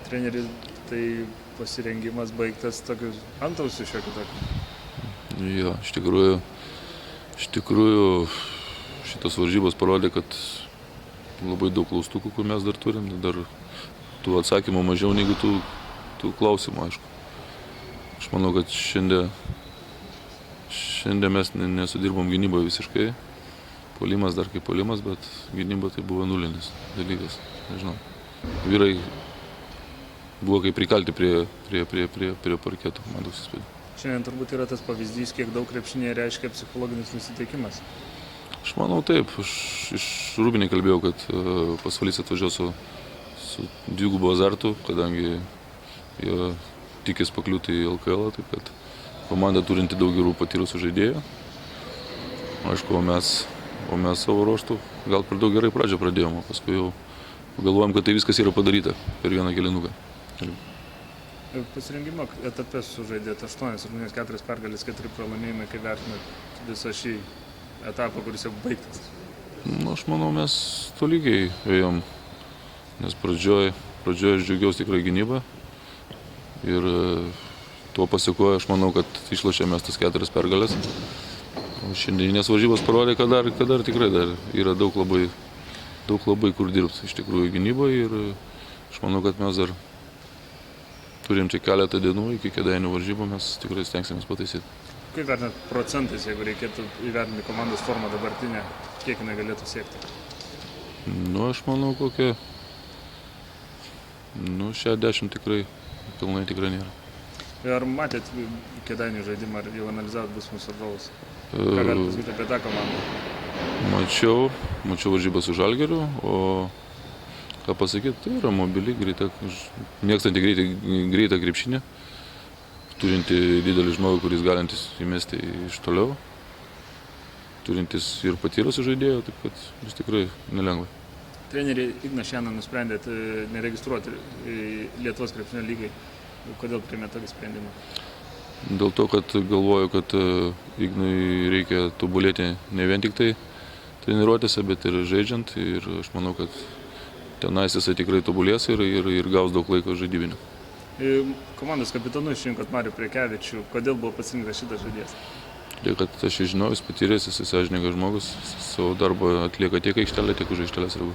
Treneri, tai pasirengimas baigtas tokiu antausiu šiokiu tokiu. Jo, iš tikrųjų šitos varžybos parodė, kad labai daug klaustukų, kur mes dar turim, dar tų atsakymų mažiau negu tų klausimų, aišku. Aš manau, kad šiandien mes nesudirbom gynyboje visiškai. Puolimas dar kaip puolimas, bet gynyba tai buvo nulinis dalykas, nežinau. Vyrai buvo kaip prikalti prie parketo, man toks įspūdis. Šiandien turbūt yra tas pavyzdys, kiek daug krepšinėje reiškia psichologinis nusiteikimas. Aš manau taip, aš iš Rūbinį kalbėjau, kad Pasvalys atvažiuos su dvigubu azartu, kadangi jie tikės pakliūti į LKL, taip kad komanda turinti daug gerų patyrusių žaidėjų. Aišku, o mes savo ruoštų gal per daug gerai pradžią pradėjom, o paskui jau galvojom, kad tai viskas yra padaryta per vieną kėlinuką. Pasirengimo etape sužaidėte 8 rungtynes, 4 pergalės, 4 pralaimėjimai, kai vertinat visą šį etapą, kuris jau baigtas. Aš manau, mes tolygiai ėjom, nes pradžioje aš džiaugiausi tikrai gynybą ir tuo pasiekoju aš manau, kad išlošėme tas 4 pergalės. Šiandieninės varžybos parodė, kad dar tikrai yra daug labai kur dirbti iš tikrųjų gynyboje ir aš manau, kad mes dar turim čia keletą dienų iki Kėdainių varžybų, mes tikrai stengsimės pataisyti. Kaip vertinat procentais, jeigu reikėtų įvertinti komandos formą dabartinę, kiek jinai galėtų siekti? Aš manau, kokie 60 tikrai, pilnai tikrai nėra. Ar matėt Kėdainių žaidimą, ar jau analizavot bus mūsų varžovus? Ką galite pasakyti apie tą komandą? Mačiau varžybą su Žalgiriu, o ką pasakyti, tai yra mobili, mėgstanti greitą krepšinį, turinti didelį žmogų, kuris galintis įmesti iš toliau, turintis ir patyrusių žaidėjų, taip kad jis tikrai nelengva. Treneriai Ignas šiandien nusprendėt neregistruoti Lietuvos krepšinio lygai. Kodėl priėmėt tokį sprendimą? Dėl to, kad galvoju, kad Ignui reikia tobulėti ne vien tik tai treniruotėse, bet ir žaidžiant. Ir aš manau, kad tenais jisai tikrai tobulės ir gaus daug laiko žaidybinių. Komandos kapitonu išrinkot Marių Prekevičių. Kodėl buvo pasirinktas šitas žaidėjas? Todėl, kad aš žinau, jis patyręs, jis sąžiningas žmogus, savo darbą atlieka tiek aikštelė, tiek už aikštelės ribų.